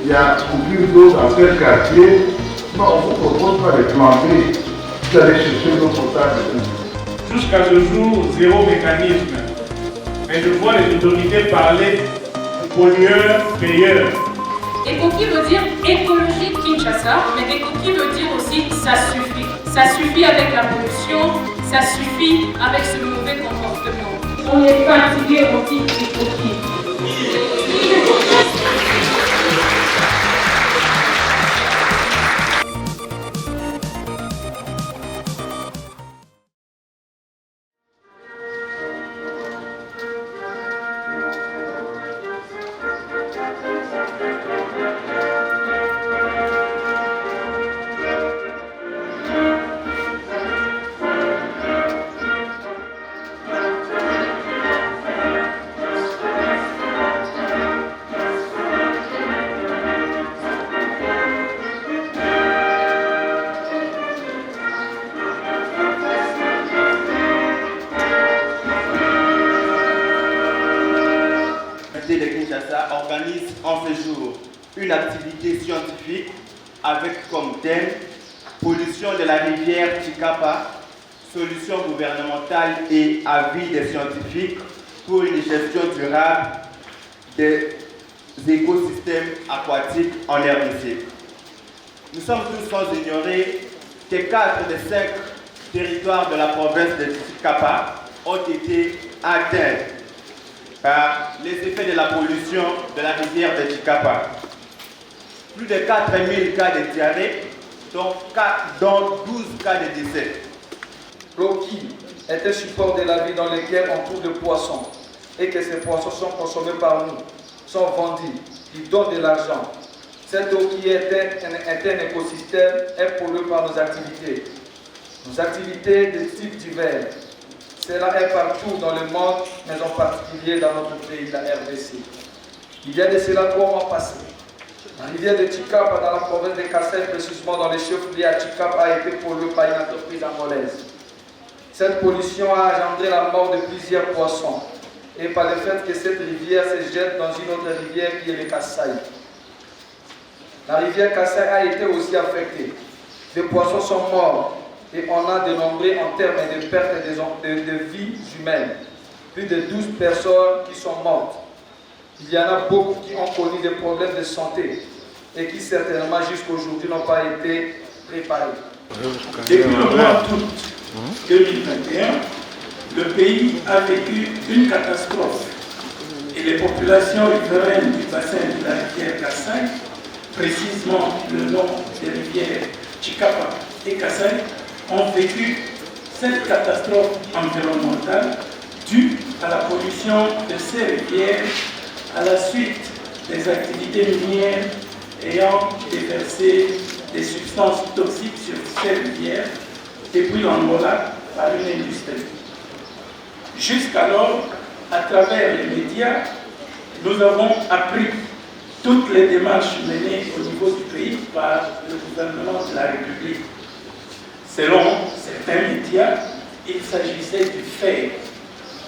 il y a coupure d'eau dans tel quartier. Non, on ne vous propose pas de planter, d'aller chercher l'eau potable. Jusqu'à ce jour, zéro mécanisme. Mais je vois les autorités parler pollueur-payeur. Écoquille veut dire écologie Kinshasa, mais écoquille veut dire aussi ça suffit. Ça suffit avec la pollution, ça suffit avec ce mauvais comportement. On est fatigué, on dit écoquille. De Kinshasa organise en ce jour une activité scientifique avec comme thème pollution de la rivière Chikapa, solutions gouvernementales et avis des scientifiques pour une gestion durable des écosystèmes aquatiques en RDC. Nous sommes tous sans ignorer que 4 des 5 territoires de la province de Chikapa ont été atteints par les effets de la pollution de la rivière de Chikapa. Plus de 4000 cas de diarrhée, dont 12 cas de décès. L'eau qui est un support de la vie dans lequel on trouve des poissons et que ces poissons sont consommés par nous, sont vendus, ils donnent de l'argent. Cette eau qui est un écosystème est polluée par nos activités. Nos activités de type divers. Cela est partout dans le monde, mais en particulier dans notre pays, la RDC. Il y a de cela 3 mois passés. La rivière de Chikapa, dans la province de Kassai, précisément dans les chefs-lieux à Chikapa, a été polluée par une entreprise angolaise. Cette pollution a engendré la mort de plusieurs poissons et par le fait que cette rivière se jette dans une autre rivière qui est le Kassai. La rivière Kassai a été aussi affectée. Des poissons sont morts. Et on a dénombré en termes de perte de vies humaines, plus de 12 personnes qui sont mortes. Il y en a beaucoup qui ont connu des problèmes de santé et qui certainement jusqu'à aujourd'hui n'ont pas été réparés. Depuis le mois d'août 2021, le pays a vécu une catastrophe et les populations riveraines du bassin de la rivière Kassai, précisément le long des rivières Chikapa et Kassai, ont vécu cette catastrophe environnementale due à la pollution de ces rivières à la suite des activités minières ayant déversé des substances toxiques sur ces rivières depuis l'Angola par une industrie. Jusqu'alors, à travers les médias, nous avons appris toutes les démarches menées au niveau du pays par le gouvernement de la République. Selon certains médias, il s'agissait du fer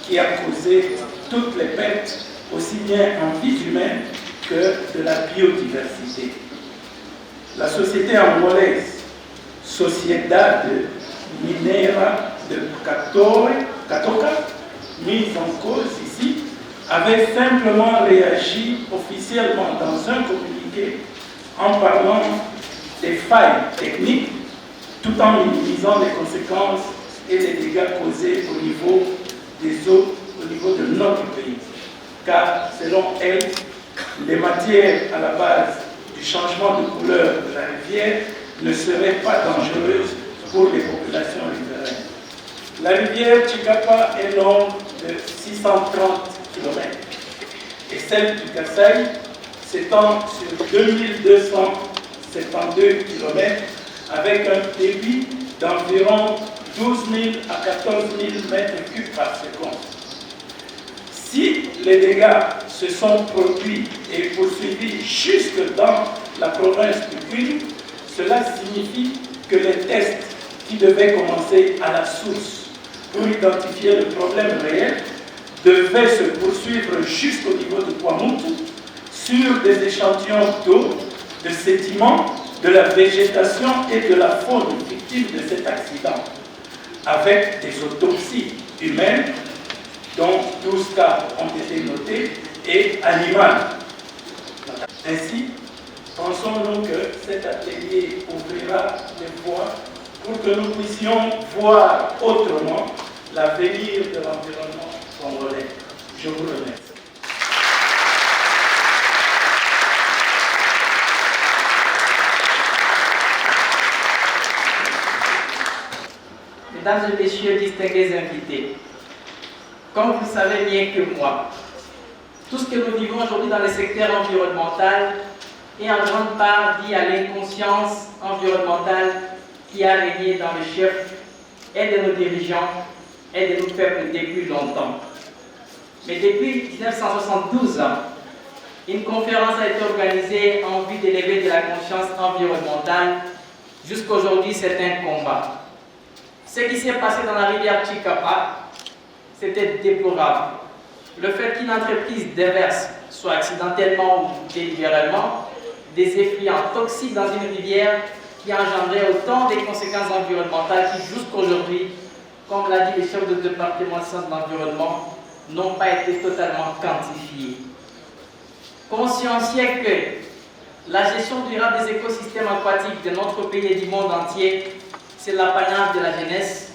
qui a causé toutes les pertes, aussi bien en vie humaine que de la biodiversité. La société angolaise Sociedade Minera de Katoka, mise en cause ici, avait simplement réagi officiellement dans un communiqué en parlant des failles techniques tout en minimisant les conséquences et les dégâts causés au niveau des eaux, au niveau de notre pays. Car, selon elle, les matières à la base du changement de couleur de la rivière ne seraient pas dangereuses pour les populations riveraines. La rivière Chikapa est longue de 630 km et celle du Kassai s'étend sur 2272 km avec un débit d'environ 12 000 à 14 000 m3 par seconde. Si les dégâts se sont produits et poursuivis jusque dans la province du Kwilu, cela signifie que les tests qui devaient commencer à la source pour identifier le problème réel devaient se poursuivre jusqu'au niveau de Kwamutu sur des échantillons d'eau de sédiments, de la végétation et de la faune victime de cet accident, avec des autopsies humaines, dont 12 cas ont été notés, et animales. Ainsi, pensons-nous que cet atelier ouvrira des voies pour que nous puissions voir autrement l'avenir de l'environnement congolais. Je vous remercie. Mesdames et messieurs, distingués invités, comme vous le savez mieux que moi, tout ce que nous vivons aujourd'hui dans le secteur environnemental est en grande part dû à l'inconscience environnementale qui a régné dans le chef et de nos dirigeants et de nos peuples depuis longtemps. Mais depuis 1972, une conférence a été organisée en vue d'élever de la conscience environnementale. Jusqu'aujourd'hui, c'est un combat. Ce qui s'est passé dans la rivière Chikapa, c'était déplorable. Le fait qu'une entreprise déverse, soit accidentellement ou délibérément, des effluents toxiques dans une rivière qui engendrait autant de conséquences environnementales qui, jusqu'aujourd'hui, comme l'a dit le chef de département de sciences de l'environnement, n'ont pas été totalement quantifiées. Consciencieux que la gestion durable des écosystèmes aquatiques de notre pays et du monde entier, c'est l'apanage de la jeunesse,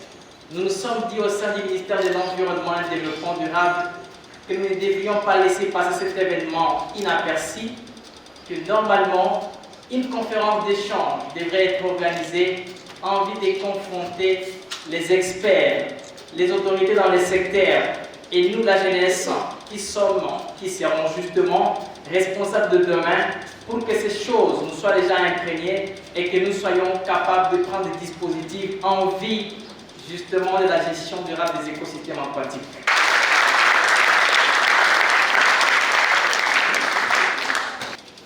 nous nous sommes dit au sein du ministère de l'Environnement et du Développement durable que nous ne devions pas laisser passer cet événement inaperçu, que normalement, une conférence d'échange devrait être organisée en vue de confronter les experts, les autorités dans le secteur et nous, la jeunesse, qui serons justement responsables de demain pour que ces choses nous soient déjà imprégnées et que nous soyons capables de prendre des dispositifs en vue justement de la gestion durable des écosystèmes aquatiques.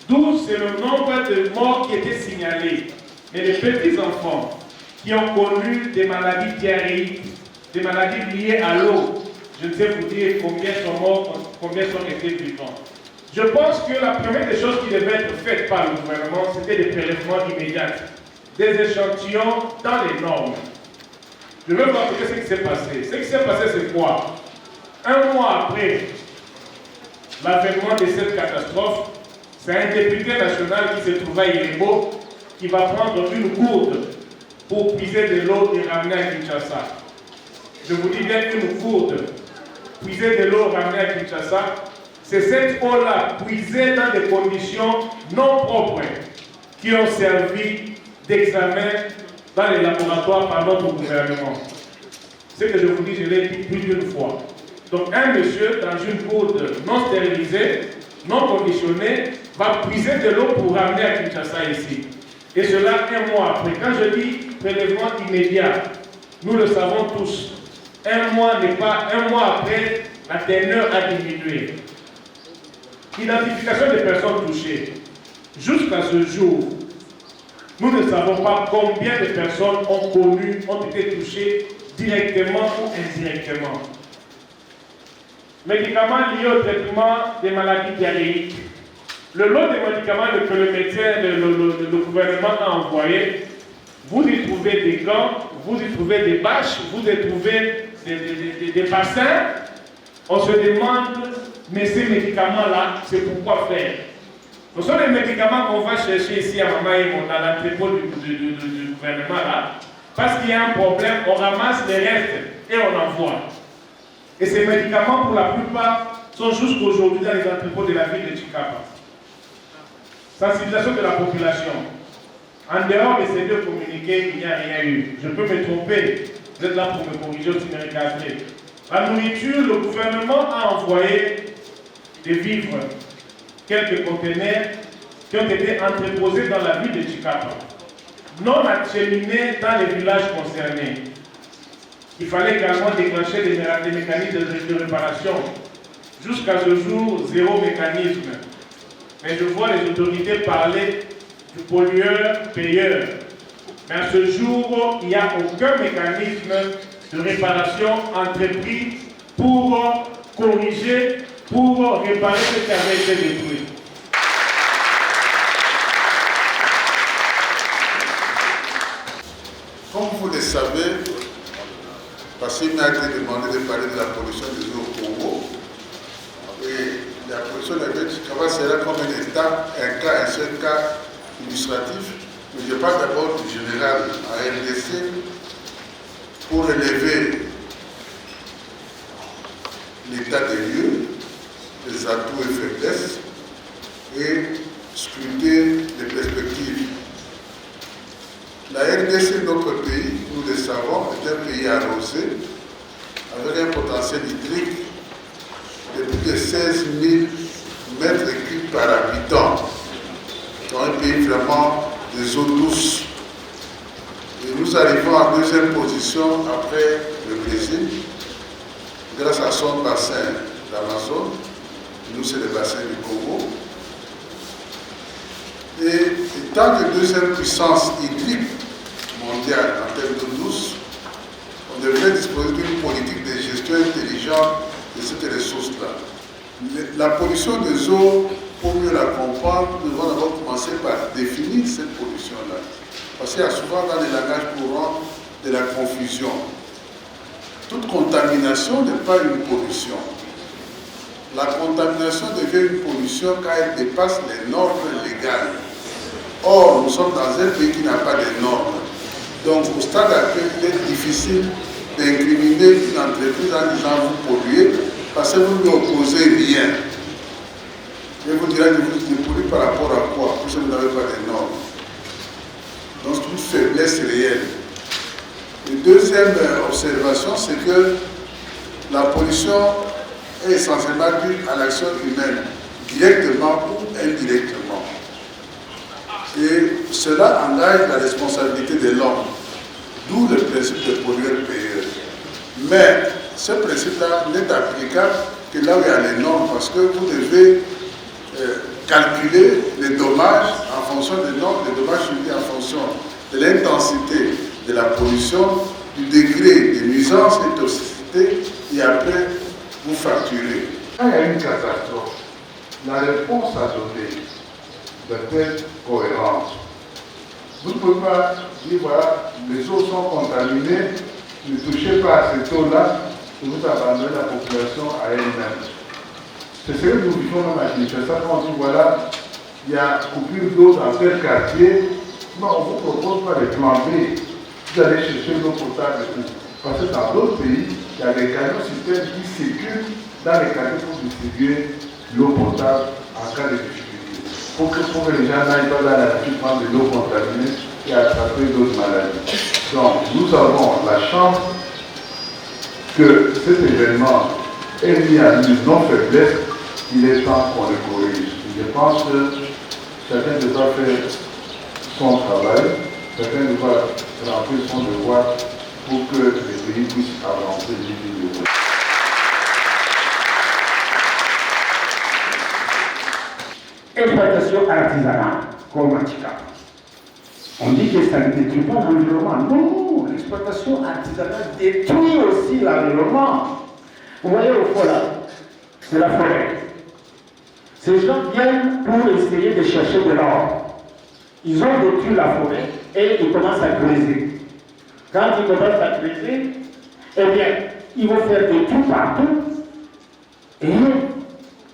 D'où c'est le nombre de morts qui étaient signalés. Et les petits-enfants qui ont connu des maladies diarrhéiques, des maladies liées à l'eau, je ne sais vous dire combien sont morts, combien sont restés vivants. Je pense que la première des choses qui devait être faite par le gouvernement, c'était des prélèvements immédiats, des échantillons dans les normes. Je veux voir ce qui s'est passé. Ce qui s'est passé, c'est quoi? Un mois après l'avènement de cette catastrophe, c'est un député national qui se trouvait à Irébo qui va prendre une gourde pour puiser de l'eau et ramener à Kinshasa. Je vous dis bien une gourde, puiser de l'eau et ramener à Kinshasa, c'est cette eau-là puisée dans des conditions non propres qui ont servi d'examen dans les laboratoires par notre gouvernement. Ce que je vous dis, je l'ai dit plus d'une fois. Donc un monsieur dans une gourde non stérilisée, non conditionnée, va puiser de l'eau pour ramener à Kinshasa ici. Et cela un mois après. Quand je dis prélèvement immédiat, nous le savons tous. Un mois n'est pas, un mois après, la teneur a diminué. Identification des personnes touchées. Jusqu'à ce jour, nous ne savons pas combien de personnes ont été touchées directement ou indirectement. Médicaments liés au traitement des maladies diarrhéiques. Le lot des médicaments que le médecin, le gouvernement a envoyé, vous y trouvez des gants, vous y trouvez des bâches, vous y trouvez des bassins. On se demande, mais ces médicaments-là, c'est pourquoi faire? Ce sont les médicaments qu'on va chercher ici à Mamaïmon, dans l'entrepôt du gouvernement là. Parce qu'il y a un problème, on ramasse les restes et on envoie. Et ces médicaments, pour la plupart, sont jusqu'aujourd'hui dans les entrepôts de la ville de Chikapa. Sensibilisation de la population. En dehors de ces deux communiqués, il n'y a rien eu. Je peux me tromper, vous êtes là pour me corriger aussi, me recadrer. La nourriture, le gouvernement a envoyé des vivres, quelques conteneurs qui ont été entreposés dans la ville de Chikapa, non acheminés dans les villages concernés. Il fallait également déclencher des mécanismes de réparation. Jusqu'à ce jour, zéro mécanisme. Mais je vois les autorités parler du pollueur-payeur. Mais à ce jour, il n'y a aucun mécanisme de réparation entrepris pour corriger, pour réparer ce qui avait été détruit. parce qu'il m'a été demandé de parler de la pollution des eaux au Congo. Et la pollution de la Chikapa sera comme un seul cas illustratif. Mais je parle d'abord du général en RDC pour relever l'état des lieux, les atouts et faiblesses, et scruter les perspectives. La RDC, notre pays, nous le savons, est un pays arrosé, avec un potentiel hydrique de plus de 16 000 mètres cubes par habitant, dans un pays vraiment des eaux douces. Et nous arrivons en deuxième position après le Brésil, grâce à son bassin d'Amazon. Nous, c'est le bassin du Congo. Et étant que deuxième puissance hydrique mondiale en termes d'eau douce, on devrait disposer d'une politique de gestion intelligente de cette ressource-là. La pollution des eaux, pour mieux la comprendre, nous devons d'abord commencer par définir cette pollution-là. Parce qu'il y a souvent dans les langages courants de la confusion. Toute contamination n'est pas une pollution. La contamination devient une pollution quand elle dépasse les normes légales. Or, nous sommes dans un pays qui n'a pas de normes. Donc, au stade actuel, il est difficile d'incriminer une entreprise en disant vous polluez parce que vous ne lui opposez rien. Et vous direz que vous polluez par rapport à quoi? Parce que vous n'avez pas de normes. Donc, c'est une faiblesse réelle. Une deuxième observation, c'est que la pollution est essentiellement due à l'action humaine, directement ou indirectement. Et cela engage la responsabilité de l'homme, d'où le principe de pollueur-payeur. Mais ce principe-là n'est applicable que là où il y a les normes, parce que vous devez calculer les dommages en fonction des normes, les dommages subis en fonction de l'intensité de la pollution, du degré de nuisance et de toxicité, et après vous facturez. Quand il y a une catastrophe, la réponse à donner doit être cohérente. Vous ne pouvez pas dire voilà, les eaux sont contaminées, ne touchez pas à cette eau-là, et vous abandonnez la population à elle-même. C'est ce que nous vivons dans la Kinshasa quand on dit voilà, il y a coupure d'eau dans tel quartier, non, on ne vous propose pas de plan B, vous allez chercher l'eau potable et tout. Parce que dans d'autres pays, il y a des camions systèmes qui circulent dans les quartiers pour distribuer l'eau potable en cas de difficulté. Pour que les gens n'aillent pas dans la nature prendre de l'eau contaminée et attraper d'autres maladies. Donc, nous avons la chance que cet événement ait mis à nous nos faiblesses, il est temps qu'on le corrige. Je pense que chacun devra faire son travail, chacun devra remplir son devoir pour que les pays puissent avancer vite. Exploitation artisanale, comme à Chikapa. On dit que ça ne détruit pas l'environnement. Non, l'exploitation artisanale détruit aussi l'environnement. Vous voyez au fond là, c'est la forêt. Ces gens viennent pour essayer de chercher de l'or. Ils ont détruit la forêt et ils commencent à creuser. Quand ils commencent à creuser, eh bien, ils vont faire des trous partout. Et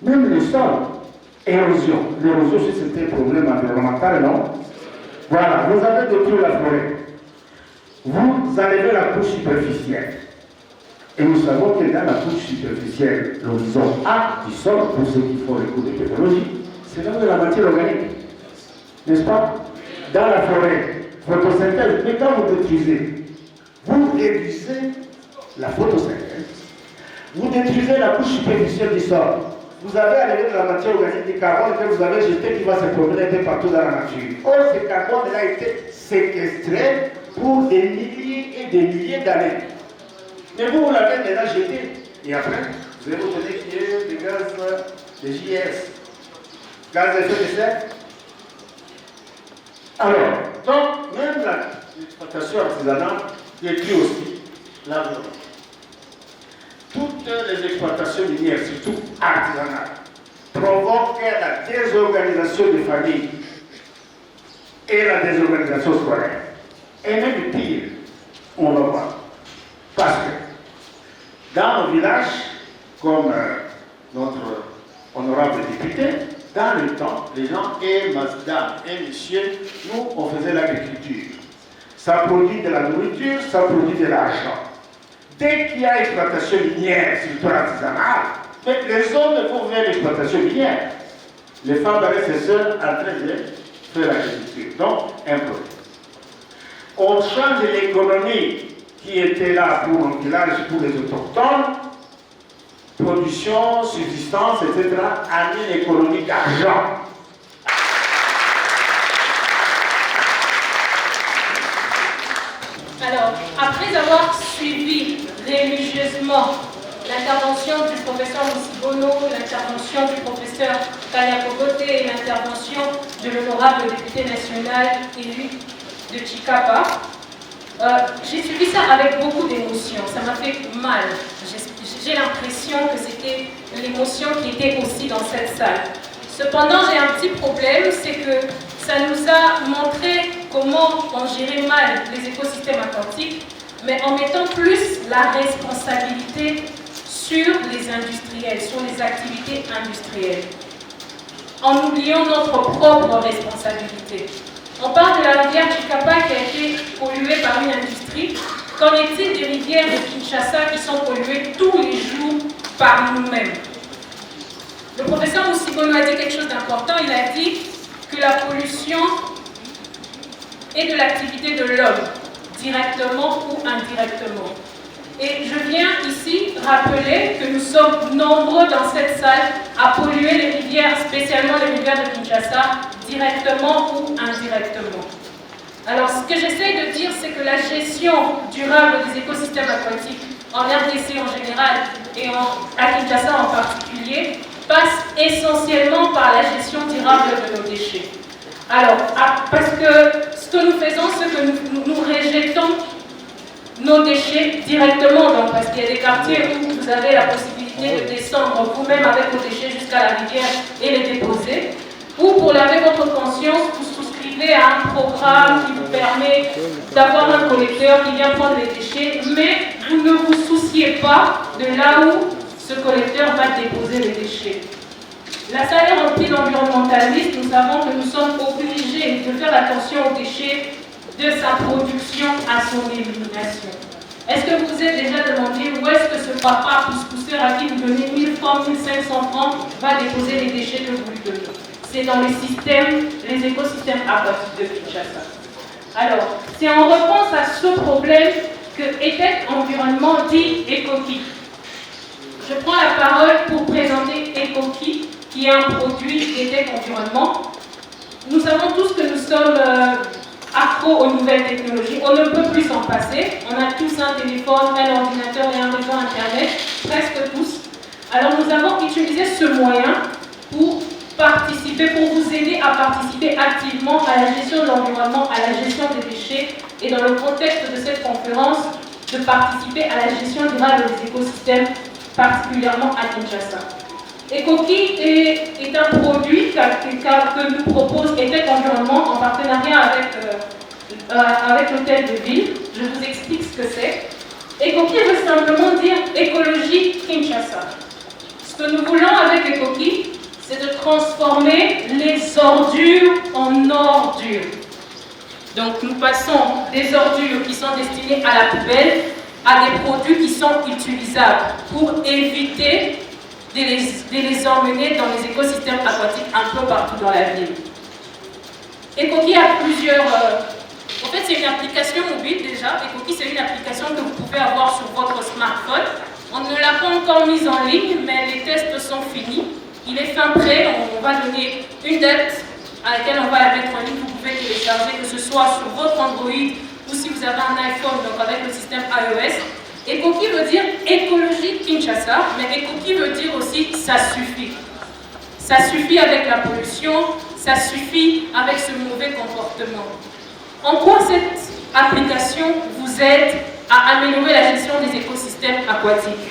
même le sol, érosion. L'érosion, c'est un problème environnemental, non? Voilà, vous avez détruit la forêt. Vous enlevez la couche superficielle. Et nous savons que dans la couche superficielle, l'horizon A du sol, pour ceux qui font les cours de technologie, c'est là où il y a la matière organique. N'est-ce pas? Dans la forêt, photosynthèse. Mais quand vous détruisez, vous réduisez la photosynthèse, vous détruisez la couche superficielle du sol. Vous avez enlevé de la matière organique du carbone que vous avez jeté qui va se promener un peu partout dans la nature. Or, ce carbone a été séquestré pour des milliers et des milliers d'années. Mais vous l'avez déjà jeté. Et après, vous allez vous donner qu'il y ait des gaz de JS, gaz à effet de serre. Alors, donc, même l'exploitation artisanale détruit aussi l'environnement. Toutes les exploitations minières, surtout artisanales, provoquent la désorganisation des familles et la désorganisation scolaire. Et même pire, on va voir. Parce que Dans nos villages, comme notre honorable député, dans le temps, les gens et madame et monsieur, nous, on faisait l'agriculture. Ça produit de la nourriture, ça produit de l'argent. Dès qu'il y a exploitation minière, surtout artisanale, mais les hommes vont vers l'exploitation minière. Les femmes restent seules en train de faire l'agriculture. Donc, un problème. On change l'économie qui était là pour un village, pour les autochtones, production, subsistance, etc., à une économie d'argent. Alors, après avoir suivi religieusement l'intervention du professeur Musibono, l'intervention du professeur Kanyako et l'intervention de l'honorable député national élu de Chikapa, j'ai suivi ça avec beaucoup d'émotion. Ça m'a fait mal. J'ai l'impression que c'était l'émotion qui était aussi dans cette salle. Cependant, j'ai un petit problème, c'est que ça nous a montré comment on gérait mal les écosystèmes aquatiques, mais en mettant plus la responsabilité sur les industriels, sur les activités industrielles, en oubliant notre propre responsabilité. On parle de la rivière Chikapa qui a été polluée par une industrie. Qu'en est-il des rivières de Kinshasa qui sont polluées tous les jours par nous-mêmes? Le professeur Musibono a dit quelque chose d'important. Il a dit que la pollution est de l'activité de l'homme, directement ou indirectement. Et je viens ici rappeler que nous sommes nombreux dans cette salle à polluer les rivières, spécialement les rivières de Kinshasa, directement ou indirectement. Alors, ce que j'essaie de dire, c'est que la gestion durable des écosystèmes aquatiques, en RDC en général et à Kinshasa en particulier, passe essentiellement par la gestion durable de nos déchets. Alors, parce que ce que nous faisons, c'est que nous rejetons nos déchets directement, donc, parce qu'il y a des quartiers où vous avez la possibilité de descendre vous-même avec vos déchets jusqu'à la rivière et les déposer, ou pour laver votre conscience, vous souscrivez à un programme qui vous permet d'avoir un collecteur qui vient prendre les déchets, mais vous ne vous souciez pas de là où ce collecteur va déposer les déchets. La salle est remplie d'environnementalistes. Nous savons que nous sommes obligés de faire attention aux déchets de sa production à son élimination. Est-ce que vous vous êtes déjà demandé où est-ce que ce papa pousse-pousseur à qui vous donnez 1000 francs, 1500 francs va déposer les déchets que vous lui donnez? C'est dans les systèmes, les écosystèmes aquatiques de Kinshasa. Alors, c'est en réponse à ce problème que ETEC Environnement dit ECOKI. Je prends la parole pour présenter ECOKI, qui est un produit d'ETEC Environnement. Nous savons tous que nous sommes accros aux nouvelles technologies. On ne peut plus s'en passer. On a tous un téléphone, un ordinateur et un réseau Internet, presque tous. Alors nous avons utilisé ce moyen pour participer, pour vous aider à participer activement à la gestion de l'environnement, à la gestion des déchets et dans le contexte de cette conférence, de participer à la gestion durable des écosystèmes, particulièrement à Kinshasa. ECOKI est un produit que nous propose ETEC Environnement en partenariat avec l'hôtel de ville. Je vous explique ce que c'est. ECOKI veut simplement dire écologie Kinshasa. Ce que nous voulons avec ECOKI, c'est de transformer les ordures en ordures. Donc nous passons des ordures qui sont destinées à la poubelle à des produits qui sont utilisables pour éviter de les emmener dans les écosystèmes aquatiques un peu partout dans la ville. ECOKI a plusieurs... en fait, c'est une application mobile déjà. ECOKI, c'est une application que vous pouvez avoir sur votre smartphone. On ne l'a pas encore mise en ligne, mais les tests sont finis. Il est fin prêt. On va donner une date à laquelle on va la mettre en ligne. Vous pouvez télécharger, que ce soit sur votre Android ou si vous avez un iPhone, donc avec le système iOS. ECOKI veut dire écologie Kinshasa, mais ECOKI veut dire aussi ça suffit. Ça suffit avec la pollution, ça suffit avec ce mauvais comportement. En quoi cette application vous aide à améliorer la gestion des écosystèmes aquatiques?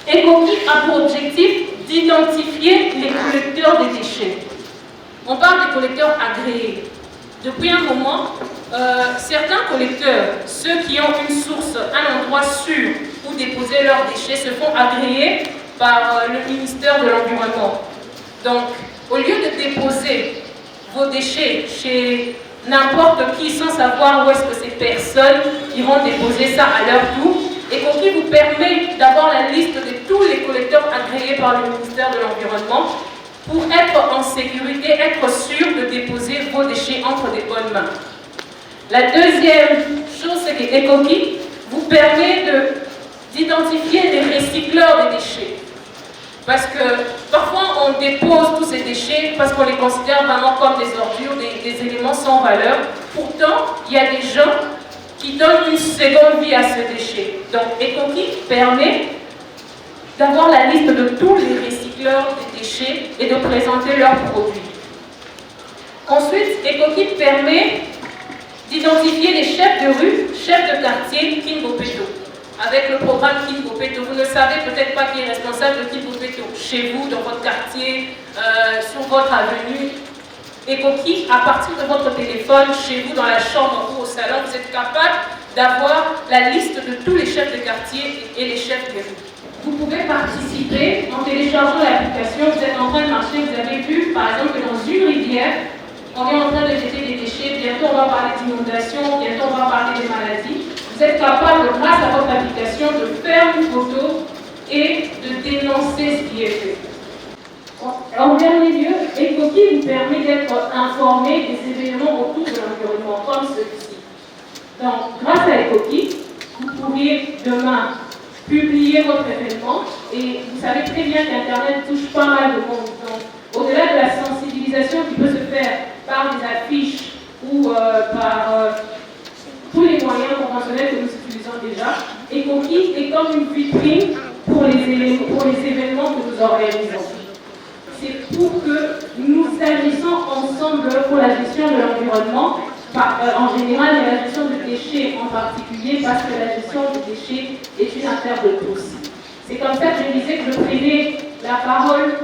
ECOKI a pour objectif d'identifier les collecteurs des déchets. On parle des collecteurs agréés. Depuis un moment, certains collecteurs, ceux qui ont une source, un endroit sûr où déposer leurs déchets se font agréer par le ministère de l'Environnement. Donc, au lieu de déposer vos déchets chez n'importe qui sans savoir où est-ce que ces personnes iront déposer ça à leur tour, Ecoki vous permet d'avoir la liste de tous les collecteurs agréés par le ministère de l'Environnement pour être en sécurité, être sûr de déposer vos déchets entre des bonnes mains. La deuxième chose, c'est que Ecoki vous permet d'identifier les recycleurs des déchets. Parce que parfois on dépose tous ces déchets parce qu'on les considère vraiment comme des ordures, des éléments sans valeur. Pourtant, il y a des gens qui donnent une seconde vie à ces déchets. Donc Ecoki permet d'avoir la liste de tous les recycleurs des déchets et de présenter leurs produits. Ensuite, Ecoki permet d'identifier les chefs de rue, chefs de quartier Kinbopeto. Avec le programme Kinbopeto, vous ne savez peut-être pas qui est responsable de Kinbopeto. Chez vous, dans votre quartier, sur votre avenue. Ecoki, à partir de votre téléphone, chez vous, dans la chambre ou au salon, vous êtes capable d'avoir la liste de tous les chefs de quartier et les chefs de rue. Vous pouvez participer en téléchargeant l'application. Vous êtes en train de marcher, vous avez vu, par exemple, que dans une rivière, on est en train de jeter des déchets. Bientôt, on va parler d'inondation, bientôt, on va parler des maladies. Vous êtes capable, grâce à votre application, de faire une photo et de dénoncer ce qui est fait. En dernier lieu, Ecoki vous permet d'être informé des événements autour de l'environnement, comme celui-ci. Donc, grâce à Ecoki, vous pourriez demain publier votre événement et vous savez très bien qu'Internet touche pas mal de monde. Donc, au-delà de la sensibilisation qui peut se faire par des affiches ou par tous les moyens conventionnels que nous utilisons déjà, Ecoki est comme une vitrine pour les événements que nous organisons. C'est pour que nous agissons ensemble pour la gestion de l'environnement, en général, et la gestion des déchets en particulier, parce que la gestion des déchets est une affaire de tous. C'est comme ça que je disais que je prenais la parole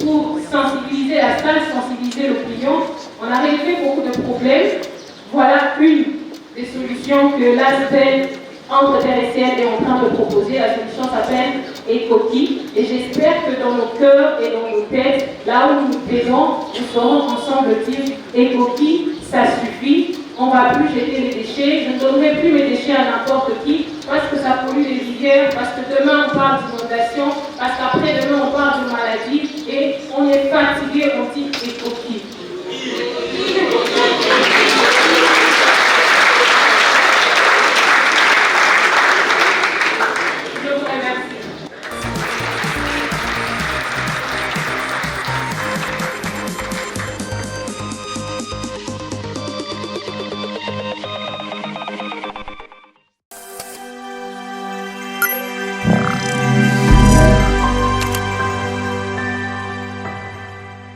pour sensibiliser la salle, sensibiliser l'opinion. On a relevé beaucoup de problèmes. Voilà une des solutions que l'ASPEL entre Terre et Ciel est en train de proposer. La solution s'appelle Ecoki. Et j'espère que dans nos cœurs et dans nos têtes, là où nous nous plaisons, nous saurons ensemble dire Ecoki, ça suffit. On ne va plus jeter les déchets. Je ne donnerai plus mes déchets à n'importe qui.